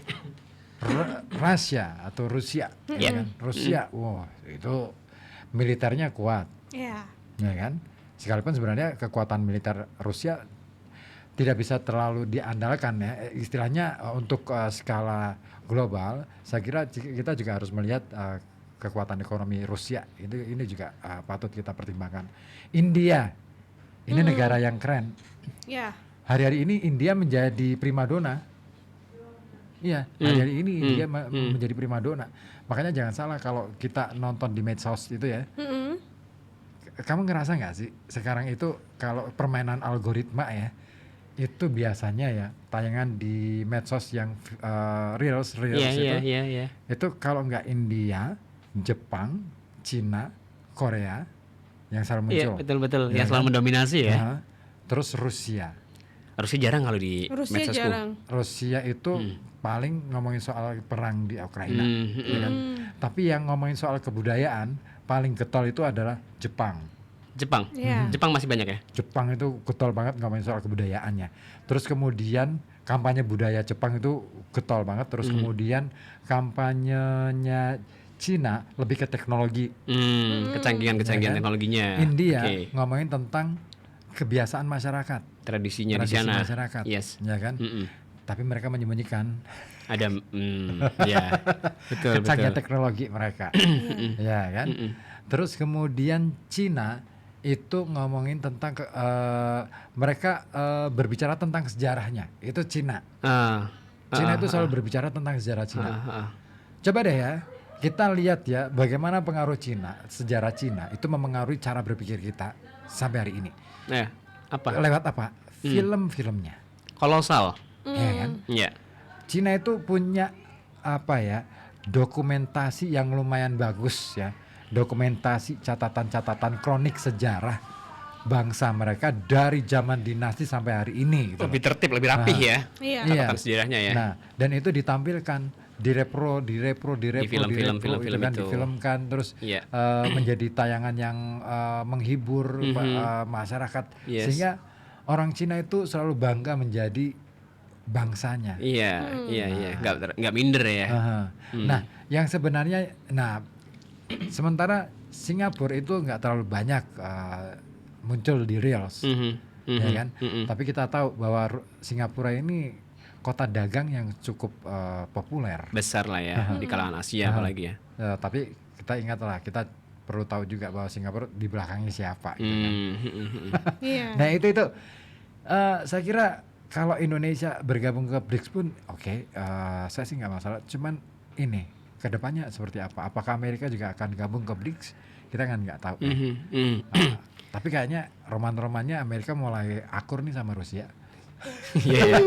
Rusia atau Rusia, ya kan? Rusia, wow, itu militernya kuat, Iya. ya kan? Sekalipun sebenarnya kekuatan militer Rusia tidak bisa terlalu diandalkan ya, istilahnya untuk skala global. Saya kira kita juga harus melihat kekuatan ekonomi Rusia ini juga patut kita pertimbangkan. India ini negara yang keren. Iya. Hari-hari ini India menjadi primadona. Iya, hari-hari ini India menjadi primadona. Makanya jangan salah kalau kita nonton di medsos itu ya. Kamu ngerasa nggak sih sekarang itu kalau permainan algoritma ya, itu biasanya ya tayangan di medsos yang reels itu. Iya. Itu kalau nggak India, Jepang, Cina, Korea yang selalu Iya, muncul. betul. Ya Yang selalu kan? mendominasi ya. Nah, terus Rusia. Harusnya jarang kalau di Rusia medsosku. jarang. Rusia itu paling ngomongin soal perang di Ukraina, ya kan? Tapi yang ngomongin soal kebudayaan paling getol itu adalah Jepang. Jepang. Iya. Jepang masih banyak ya. Jepang itu getol banget ngomongin soal kebudayaannya. Terus kemudian kampanye budaya Jepang itu getol banget. Terus kemudian kampanyenya Cina lebih ke teknologi. Kecanggihan Ya kan? teknologinya. India Oke. ngomongin tentang kebiasaan masyarakat, Tradisinya di tradisi sana. masyarakat, Yes. ya kan? Mm-mm. Tapi mereka menyembunyikan Ada ya. Betul. kecanggihan teknologi mereka, ya kan? Terus kemudian Cina itu ngomongin tentang mereka berbicara tentang sejarahnya. Itu Cina. Cina itu selalu berbicara tentang sejarah Cina. Coba deh ya, kita lihat ya bagaimana pengaruh Cina, sejarah Cina itu memengaruhi cara berpikir kita sampai hari ini. Apa? Lewat apa? Film-filmnya, Kolosal. ya kan? Iya. Cina itu punya apa ya? Dokumentasi yang lumayan bagus ya. Dokumentasi catatan-catatan kronik sejarah bangsa mereka dari zaman dinasti sampai hari ini gitu Lebih loh. tertib, lebih rapih ya. Iya. Catatan sejarahnya ya. Nah, dan itu ditampilkan di film-film itu kan itu. difilmkan terus Iya. menjadi tayangan yang menghibur masyarakat Yes. sehingga orang Cina itu selalu bangga menjadi bangsanya. Iya, iya, nggak minder ya. Aha. Nah, yang sebenarnya, sementara Singapura itu nggak terlalu banyak muncul di reels, ya kan? Tapi kita tahu bahwa Singapura ini kota dagang yang cukup populer. Besar lah ya di kalangan Asia apalagi ya. Tapi kita ingatlah, kita perlu tahu juga bahwa Singapura di belakangnya siapa. Gitu kan. Iya. Nah itu saya kira kalau Indonesia bergabung ke BRICS pun oke, saya sih nggak masalah. Cuman ini kedepannya seperti apa? Apakah Amerika juga akan gabung ke BRICS? Kita kan nggak tahu. Tapi kayaknya roman-romannya Amerika mulai akur nih sama Rusia. Iya.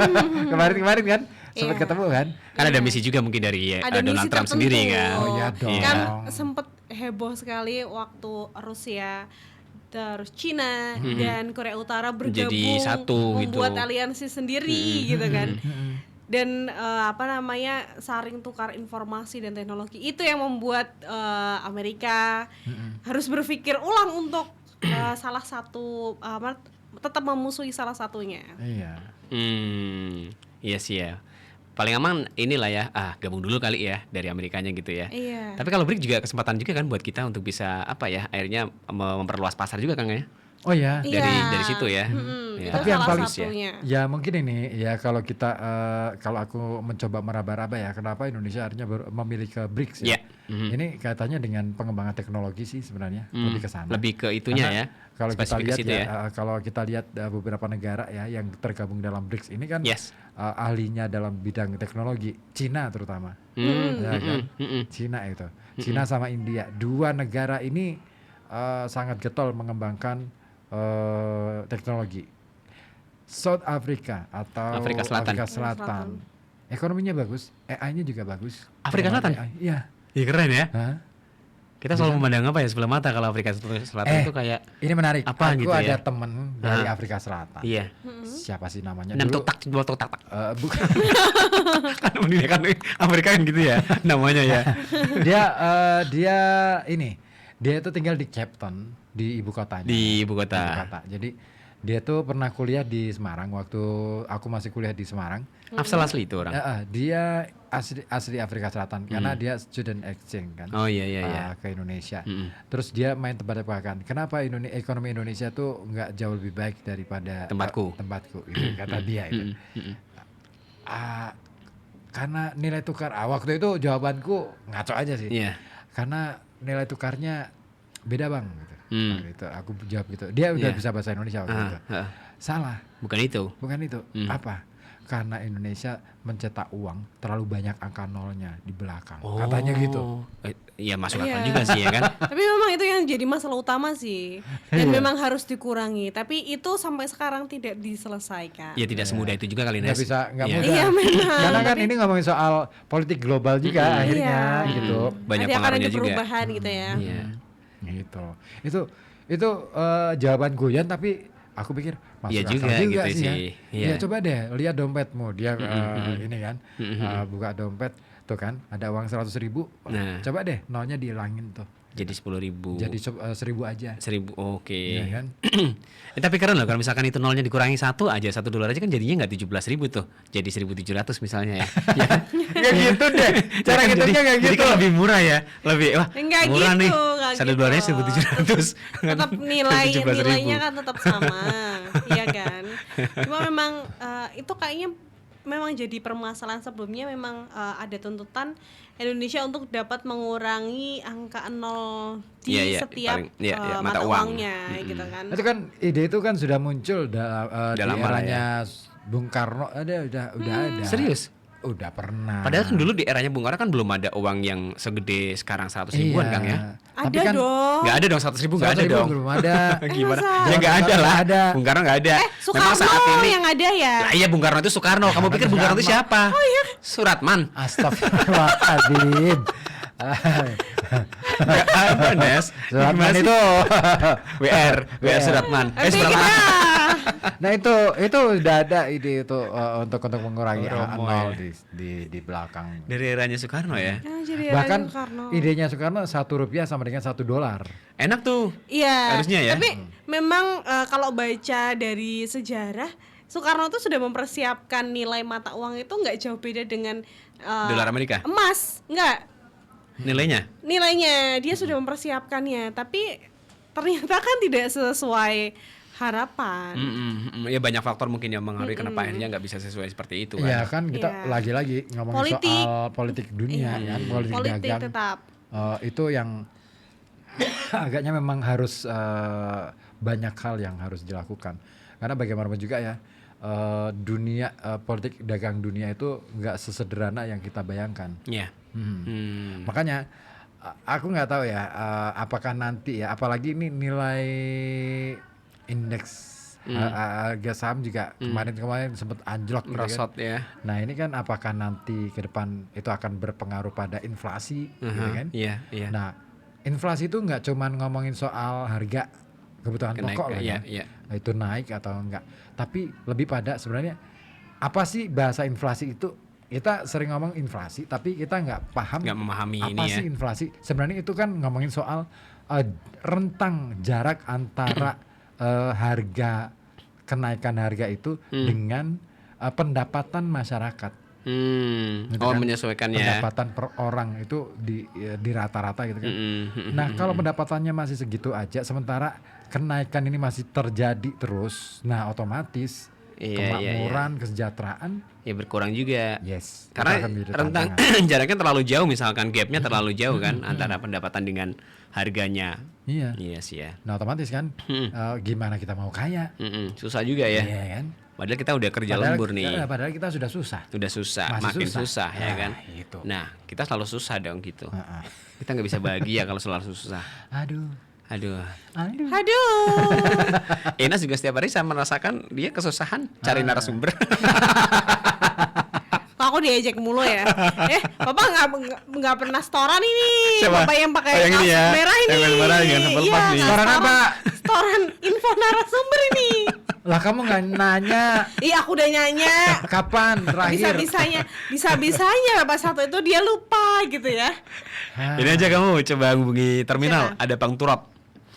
Kemarin kan sempat Iya. ketemu kan? Kan ada misi juga mungkin dari Ada Donald misi Trump tertentu. sendiri kan. Oh iya dong. Kan sempet heboh sekali waktu Rusia terus Cina dan Korea Utara bergabung Jadi satu gitu. membuat aliansi sendiri gitu kan. Dan saling tukar informasi dan teknologi itu yang membuat Amerika harus berpikir ulang untuk salah satu tetap memusuhi salah satunya. Iya. Iya sih ya. Paling aman inilah ya, gabung dulu kali ya dari Amerikanya gitu ya. Iya. Tapi kalau BRICS juga kesempatan juga kan buat kita untuk bisa akhirnya memperluas pasar juga kan ya. Oh ya. Dari situ ya. Ya. Itu Tapi yang salah paling satunya. ya mungkin ini ya kalau kita kalau aku mencoba meraba-raba ya, kenapa Indonesia akhirnya memilih ke BRICS ya? Ya. Ini kaitannya dengan pengembangan teknologi sih sebenarnya, lebih ke sana. Lebih ke itunya Karena ya. Kalau kita spesifik ke lihat situ ya, kalau kita lihat beberapa negara ya yang tergabung dalam BRICS ini kan Yes. ahlinya dalam bidang teknologi, Cina terutama, ya kan? Cina itu, Cina sama India, dua negara ini sangat getol mengembangkan teknologi. South Africa atau Afrika Selatan. Selatan. Ekonominya bagus, AI-nya juga bagus. Afrika Selatan? Iya. Iya keren ya. Hah? Kita selalu memandang apa ya sebelah mata kalau Afrika Selatan itu kayak Ini menarik. Apa Aku gitu ada ya? temen dari Afrika Selatan. iya. Siapa sih namanya? 6 Dulu, totak, 2 totak. bukan. Kan ini kan Amerika kan gitu ya namanya ya. dia itu tinggal di Cape Town, di ibu kotanya. Di ibu kota. Jadi dia tuh pernah kuliah di Semarang waktu aku masih kuliah di Semarang. Afsal asli itu orang. Dia asli Afrika Selatan karena dia student exchange kan. Oh iya. Ke Indonesia. Terus dia main tebak-tebakan. Kenapa ekonomi Indonesia tuh nggak jauh lebih baik daripada Tempatku. Itu kata dia itu. Karena nilai tukar waktu itu jawabanku ngaco aja sih. Iya. Karena nilai tukarnya beda bang gitu. Waktu itu aku jawab gitu. Dia udah Iya. bisa bahasa Indonesia waktu itu. Salah. Bukan itu. Bukan itu. Apa? Karena Indonesia mencetak uang terlalu banyak angka nolnya di belakang. Katanya gitu. Iya masuk akal Iya. juga sih ya kan. Tapi memang itu yang jadi masalah utama sih. Dan memang harus dikurangi. Tapi itu sampai sekarang tidak diselesaikan. Ya tidak semudah itu juga kali Nggak Nes. bisa, nggak Iya. mudah. Iya, memang. Karena kan ini ngomongin soal politik global juga akhirnya Iya. gitu. Banyak ada akan pengaruhnya ada juga. perubahan gitu ya. Iya. Gitu. Itu jawaban guyon tapi aku pikir masuk Iya akal juga juga gitu sih ya. sih. Iya. Ya coba deh lihat dompetmu. Dia ini kan buka dompet tuh kan ada uang 100.000. Nah. Coba deh nolnya dihilangin tuh. Jadi 10.000. Jadi 1.000 aja. 1.000. Oke. Iya kan? Tapi keren loh kalau misalkan itu nolnya dikurangi $1 aja kan jadinya nggak 17.000 tuh. Jadi 1.700 misalnya ya. Ya kan? Nggak gitu deh. Cara Ya kan, ngitungnya nggak Jadi gitu. kan lebih murah ya. Lebih Enggak murah gitu, nih. enggak Satu gitu. dolarnya 1.700. Tetap nilainya kan tetap sama, iya kan. Cuma memang itu kayaknya memang jadi permasalahan sebelumnya memang ada tuntutan Indonesia untuk dapat mengurangi angka nol di Iya, iya, setiap paling- iya, iya, mata mata uang. uangnya gitu kan. Itu kan ide itu kan sudah muncul Udah di lama lah eranya Bung Karno udah ada. Serius? Udah pernah. Padahal kan dulu di eranya Bung Karno kan belum ada uang yang segede sekarang 100 ribuan Kang ya. Tapi Ada kan dong. Nggak ada dong 100 ribu, nggak ada 100.000 dong. belum ada. Gimana? masa? Ya nggak ada Zaman lah. ada. Bung Karno nggak ada. Memang Soekarno saat ini. yang ada ya. Lah iya Bung Karno itu Soekarno. Kamu pikir Bung Karno itu siapa? Oh iya. Suratman. Astagfirullahaladzim. Nggak ada Nes. Suratman Gimana sih? itu. WR Suratman. Nanti Suratman. kita Nah itu udah ada ide itu untuk mengurangi Romo nol ya. di belakang. Dari eranya Soekarno ya. Ya, jadi Bahkan Raja Soekarno. idenya Soekarno Rp1 sama dengan $1. Enak tuh. Iya. Harusnya ya. Tapi memang kalau baca dari sejarah, Soekarno tuh sudah mempersiapkan nilai mata uang itu nggak jauh beda dengan Dolar Amerika. emas, nggak. Nilainya dia sudah mempersiapkannya, tapi ternyata kan tidak sesuai harapan. Ya banyak faktor mungkin yang mempengaruhi kenapa akhirnya nggak bisa sesuai seperti itu kan. Iya kan kita Iya. lagi-lagi ngomongin Politik. soal politik dunia kan, politik dagang. Tetap. Itu yang agaknya memang harus banyak hal yang harus dilakukan. Karena bagaimanapun juga ya dunia politik dagang dunia itu nggak sesederhana yang kita bayangkan. Iya. Makanya aku nggak tahu ya apakah nanti ya apalagi ini nilai indeks harga saham juga kemarin sempat anjlok gitu kan. Merosot ya. Nah ini kan apakah nanti ke depan itu akan berpengaruh pada inflasi gitu kan? Iya, iya. Nah inflasi itu nggak cuman ngomongin soal harga kebutuhan pokok lah iya, ya, iya. itu naik atau enggak, tapi lebih pada sebenarnya apa sih bahasa inflasi itu? Kita sering ngomong inflasi, tapi kita nggak paham Nggak memahami apa ini ya. sih inflasi. Sebenarnya itu kan ngomongin soal rentang jarak antara harga kenaikan harga itu dengan pendapatan masyarakat. Gitu Oh kan. menyesuaikan ya. Pendapatan per orang itu di rata-rata gitu kan. Nah kalau pendapatannya masih segitu aja, sementara kenaikan ini masih terjadi terus, nah otomatis Iya, kemakmuran, kesejahteraan, Ya berkurang juga. yes. itu Karena akan menjadi rentang tantangan. jaraknya terlalu jauh, misalkan gapnya terlalu jauh kan antara pendapatan dengan harganya. Iya. Iya sih ya. Nah otomatis kan gimana kita mau kaya? Susah juga ya. Iya kan? Padahal kita udah kerja Padahal lembur nih. Padahal kita sudah susah. Udah susah, Masih makin susah. susah ya Nah, kan. itu. Nah kita selalu susah dong gitu. Heeh. Kita nggak bisa bahagia kalau selalu susah. Aduh. Aduh. Aduh. Enas juga setiap hari saya merasakan dia kesusahan cari narasumber. Kok aku diajak mulu ya? Bapak nggak pernah setoran ini. Siapa? Bapak yang pakai Oh, yang ini kaos ya? merah ini. Yang merah jangan sampai lepas nih. nggak Setoran apa? Setoran info narasumber ini. Lah kamu nggak nanya Iya, aku udah nanya. kapan terakhir? Bisa-bisanya Bapak satu itu dia lupa gitu ya. Ini aja kamu coba hubungi terminal, Siapa? ada Bang Turap.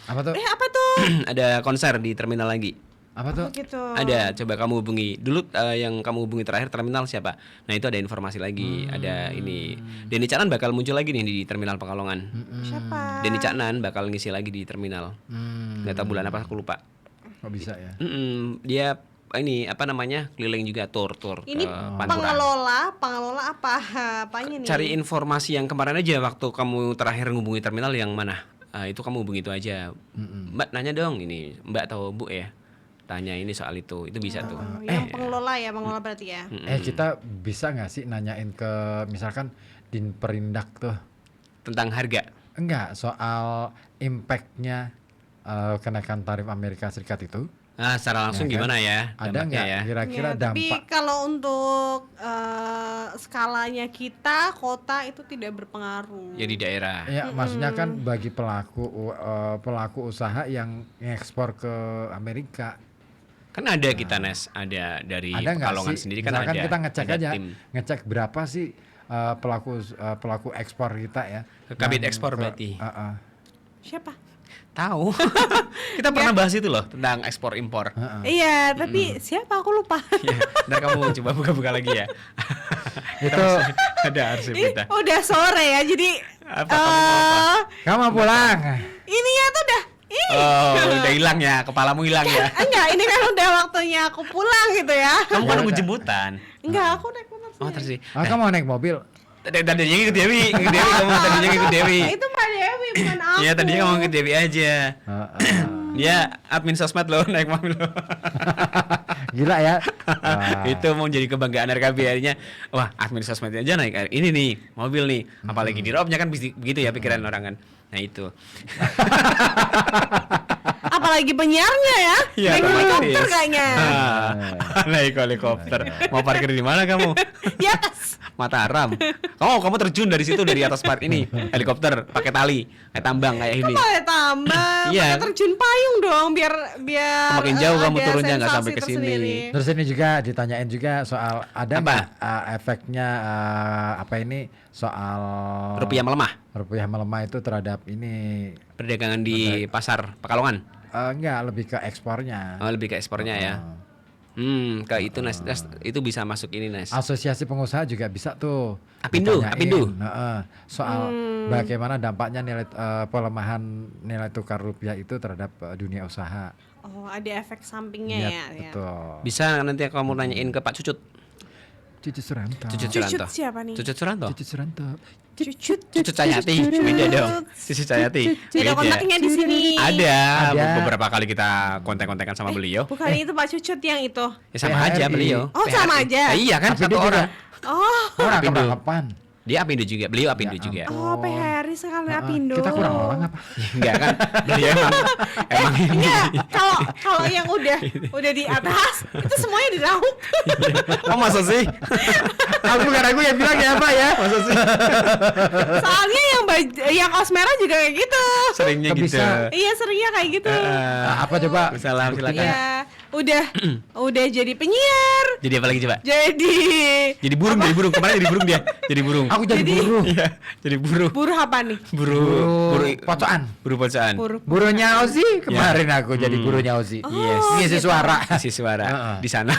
Apa tuh? Apa tuh? Ada konser di terminal lagi. Apa tuh? Gitu. Ada, coba kamu hubungi. Dulu yang kamu hubungi terakhir terminal siapa? Nah, itu ada informasi lagi. Ada ini. Denny Caknan bakal muncul lagi nih di terminal Pekalongan. Siapa? Denny Caknan bakal ngisi lagi di terminal. Nggak tahu bulan apa, aku lupa. Kok bisa ya? Dia ini apa namanya? Keliling juga tur Ini ke Pantura. pengelola apanya nih? Cari informasi yang kemarin aja waktu kamu terakhir ngubungi terminal yang mana? Itu kamu hubungi itu aja. Mbak nanya dong ini, Mbak atau Bu ya? Tanya ini soal itu bisa tuh. Yang pengelola berarti ya. Kita bisa nggak sih nanyain ke misalkan Dinperindak tuh? Tentang harga. Enggak, soal impactnya kenaikan tarif Amerika Serikat itu. Nah, secara langsung Ya kan? gimana ya? Ada dampaknya nggak ya? kira-kira Ya, tapi dampak? kalau untuk skalanya kita kota itu tidak berpengaruh. Ya di daerah. Ya, maksudnya kan bagi pelaku usaha yang ngekspor ke Amerika. Kan ada kita Nes, ada dari Ada nggak Pekalongan sih? sendiri kan Misalkan ada. kita ngecek ada aja, tim. ngecek berapa sih pelaku ekspor kita ya? Kabit yang ekspor berarti. Siapa? Tahu. Kita pernah bahas itu loh tentang ekspor impor. Iya, tapi siapa aku lupa. Ya, ntar kamu coba buka-buka lagi ya. Itu Ada arsip Ih, kita. udah sore ya, jadi Apa, kamu mau apa? kamu mau pulang. ininya tuh udah Oh, udah hilang ya, kepalamu hilang ya. enggak, ini kan udah waktunya aku pulang gitu ya. Kamu kan nunggu jemputan. Enggak, aku naik motor Oh, sendiri. terus sih. Kamu mau naik mobil? Tadinya ikut Dewi, kamu tadinya ikut Dewi. Itu Pak Dewi bukan aku. Iya, tadinya kamu ikut Dewi aja. Heeh. Dia admin sosmed loh, naik mobil loh. Gila ya. Wah. Itu mau jadi kebanggaan RKB akhirnya. Wah, admin sosmed aja naik ini nih, mobil nih. Apalagi di roadnya kan begitu ya pikiran orang kan. Nah, itu. Apa apalagi penyiarnya ya. Iya, Naik helikopter otomatis. kayaknya. Naik helikopter. Mau parkir di mana kamu? Di atas. Mataram. Kamu terjun dari situ dari atas ini helikopter pakai tali, kayak tambang kayak ini. Pakai tambang, Iya. pakai terjun payung dong biar Semakin jauh kamu ada turunnya nggak sensasi sampai ke sini. tersendiri. Terus ini juga ditanyain juga soal ada Apa? nggak efeknya apa ini soal Rupiah melemah. rupiah melemah itu terhadap ini Perdagangan di pasar Pekalongan. enggak lebih ke ekspornya. Oh, lebih ke ekspornya ya. Ke itu Nes, itu bisa masuk ini Nes. Asosiasi pengusaha juga bisa tuh Apindo, ditanyain, Apindo. soal bagaimana dampaknya nilai pelemahan nilai tukar rupiah itu terhadap dunia usaha. Oh, ada efek sampingnya Iya, ya. betul. Bisa nanti kamu nanyain ke Pak Cucut. Cucut Suranto. Cucut Cucut Suranto. siapa nih? Cucut Suranto. Cucut Suranto. Cucut. Cucut Cayati. Beda dong. Cucut Cayati. Ada kontaknya di sini. Ada. Ada. Beberapa kali kita kontak-kontakan sama beliau. Bukan itu Pak Cucut yang itu. Ya sama PHRI. aja beliau. Oh, sama aja. Iya kan Apindo satu juga. orang. Oh. Orang Apindo. keberangkapan. Dia Apindo juga, beliau Apindo Ya juga. Oh, PHRI sekali Apindo. Kita kurang orang apa? Enggak kan? Beliau emang ini. Enggak, kalau yang udah di atas itu semuanya diraup. Oh masa sih? Aku bukan aku yang bilang ya Pak ya. Masa sih? Soalnya yang kaos merah juga kayak gitu. Seringnya Kok gitu. bisa? Iya, seringnya kayak gitu. Apa coba? Salam silakan. Iya, udah jadi penyiar. Jadi apa lagi coba? Jadi Jadi burung. Kemarin jadi burung dia. Jadi burung. Aku jadi buruh. Iya, jadi buruh. buruh apa nih? Buruh Pocokan. Buruh pocaan. Buruh. Buruhnya Ozi kemarin aku jadi buruhnya Ozi. Yes. Ngisi suara. Si suara Heeh. di sana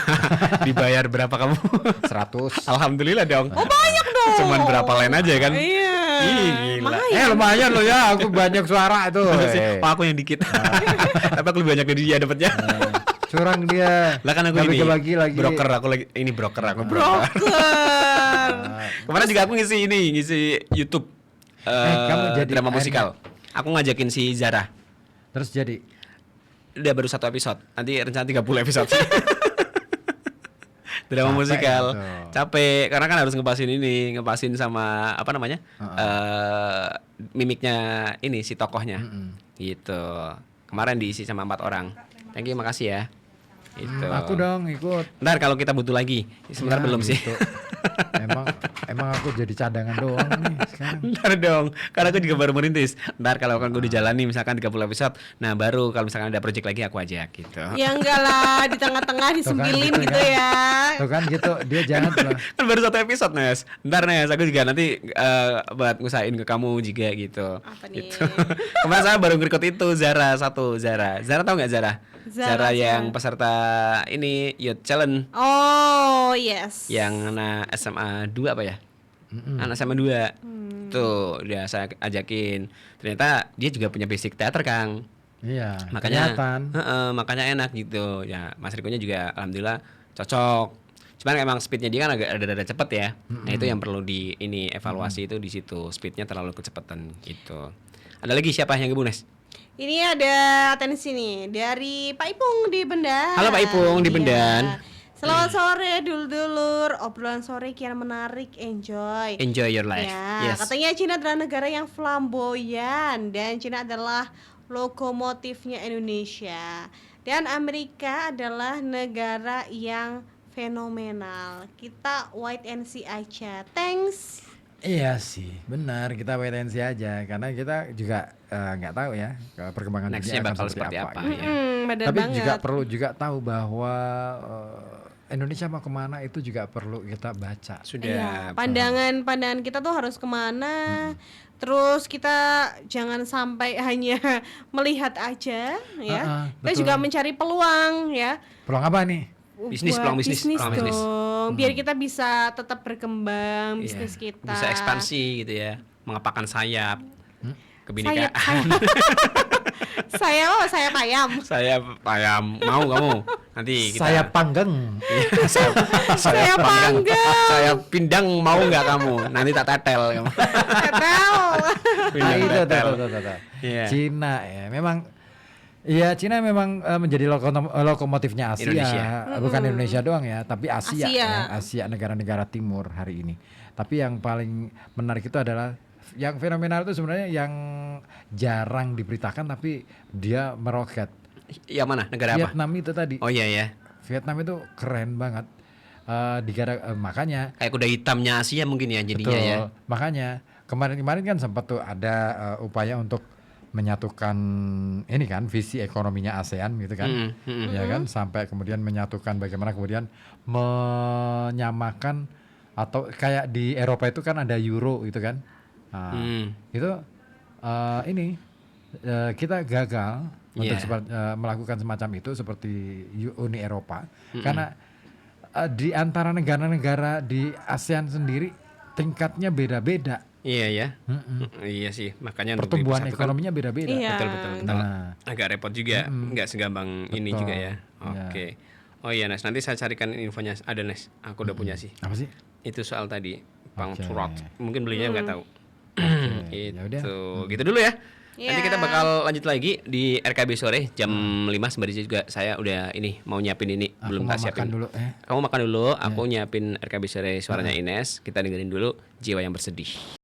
dibayar berapa kamu? 100. Alhamdulillah dong. Oh, banyak dong. Cuman berapa line aja kan? Iya. Ih, gila. Lumayan loh ya, aku banyak suara itu. Masa sih? Oh, aku yang dikit. Tapi aku lebih banyak dari dia dapatnya. Curang dia. Lah kan aku Nggak ini bagi-bagi lagi. broker, aku lagi ini broker aku Broker. Kemarin juga aku ngisi YouTube kamu jadi drama musikal. Aku ngajakin si Zara. Terus jadi Udah baru 1 episode. Nanti rencana 30 episode sih. Drama Capek musikal. itu. Capek karena kan harus ngepasin sama apa namanya? Mimiknya ini si tokohnya. Gitu. Kemarin diisi sama 4 orang. Thank you, makasih ya. Itu. aku dong ikut. Ntar kalau kita butuh lagi. Sebentar Ya, belum sih. gitu. emang aku jadi cadangan doang nih sekarang. Ntar dong, karena aku juga baru merintis. Ntar kalau kan gue udah jalani misalkan 30 episode, nah baru kalau misalkan ada project lagi aku ajak gitu. Ya enggak lah, di tengah-tengah disembilin gitu gitu kan. ya. Tuh kan gitu, dia jangan tuh. Kan baru 1 episode Nes. Ntar Nes, aku juga nanti buat ngusahain ke kamu juga gitu. Apa nih? Gitu. Kemarin saya baru nge-record itu Zara. Zara tahu nggak Zara? Zara yang peserta ini Youth Challenge Oh, yes. yang anak SMA 2 apa ya? Anak SMA 2. Tuh, udah saya ajakin. Ternyata dia juga punya basic teater, Kang. Iya, Makanya kelihatan. makanya enak gitu. Ya, Mas Riko-nya juga alhamdulillah cocok. Cuman emang speednya dia kan agak ada cepet ya. Nah, itu yang perlu di ini evaluasi itu di situ. Speednya terlalu kecepatan gitu. Ada lagi siapa yang gebunes? Ini ada atensi nih dari Pak Ipung di Bendan. Halo, Pak Ipung di Iya. Bendan. Selamat sore dulur-dulur, obrolan sore kian menarik, enjoy. Enjoy your life. Ya, Yes. katanya Cina adalah negara yang flamboyan dan Cina adalah lokomotifnya Indonesia. Dan Amerika adalah negara yang fenomenal. Kita wait and see aja. Thanks. Iya sih, benar, kita wait and see aja karena kita juga nggak tahu ya perkembangan Next-nya dunia akan bakal seperti apa ya. Bener Tapi banget. juga perlu juga tahu bahwa Indonesia mau kemana itu juga perlu kita baca. Sudah. Iya, pandangan kita tuh harus kemana. Terus kita jangan sampai hanya melihat aja ya. Kita betul. juga mencari peluang ya. Peluang apa nih? Bisnis, Buat peluang bisnis, peluang dong. bisnis. Biar kita bisa tetap berkembang Iya. bisnis kita. Bisa ekspansi gitu ya. Mengepakkan sayap. Sayap, Kebinekaan. sayap ayam. Sayap ayam. Mau kamu? Nanti kita Saya panggang. Iya, saya panggang. Saya pindang mau nggak kamu? Nanti tak tetel kamu. Tetel. Nah, Pindang itu tetel. tuh. Iya. Cina ya, memang. Iya, Cina memang menjadi lokomotifnya Asia, Indonesia. bukan Indonesia doang ya, tapi Asia, Asia. ya, Asia negara-negara Timur hari ini. Tapi yang paling menarik itu adalah yang fenomenal itu sebenarnya yang jarang diberitakan tapi dia meroket. Yang mana? Negara apa? Vietnam itu tadi. Oh iya ya. Vietnam itu keren banget. Makanya Kayak kuda hitamnya Asia mungkin ya jadinya betul. ya. Makanya kemarin-kemarin kan sempat tuh ada upaya untuk menyatukan ini kan visi ekonominya ASEAN gitu kan. Ya kan sampai kemudian menyatukan bagaimana kemudian menyamakan atau kayak di Eropa itu kan ada euro gitu kan. Nah, itu ini kita gagal untuk melakukan semacam itu seperti Uni Eropa karena di antara negara-negara di ASEAN sendiri tingkatnya beda-beda. Iya ya. Iya sih, makanya untuk Pertumbuhan dipersatukan- ekonominya beda-beda. Iya. Betul. Nah. Agak repot juga, nggak segampang ini Betul. juga ya. Iya. Oke. Oh iya Nes, nanti saya carikan infonya. Ada Nes, aku udah punya sih. Apa sih? Itu soal tadi Bang Oke. Surat. Mungkin belinya nggak tahu. ya udah. Gitu dulu ya. Nanti Iya. kita bakal lanjut lagi di RKB sore jam 5 sembari juga saya udah ini mau nyiapin ini Aku belum mau tak siapin. makan dulu. Kamu makan dulu, aku nyiapin RKB sore suaranya Ines. Kita dengerin dulu Jiwa yang Bersedih.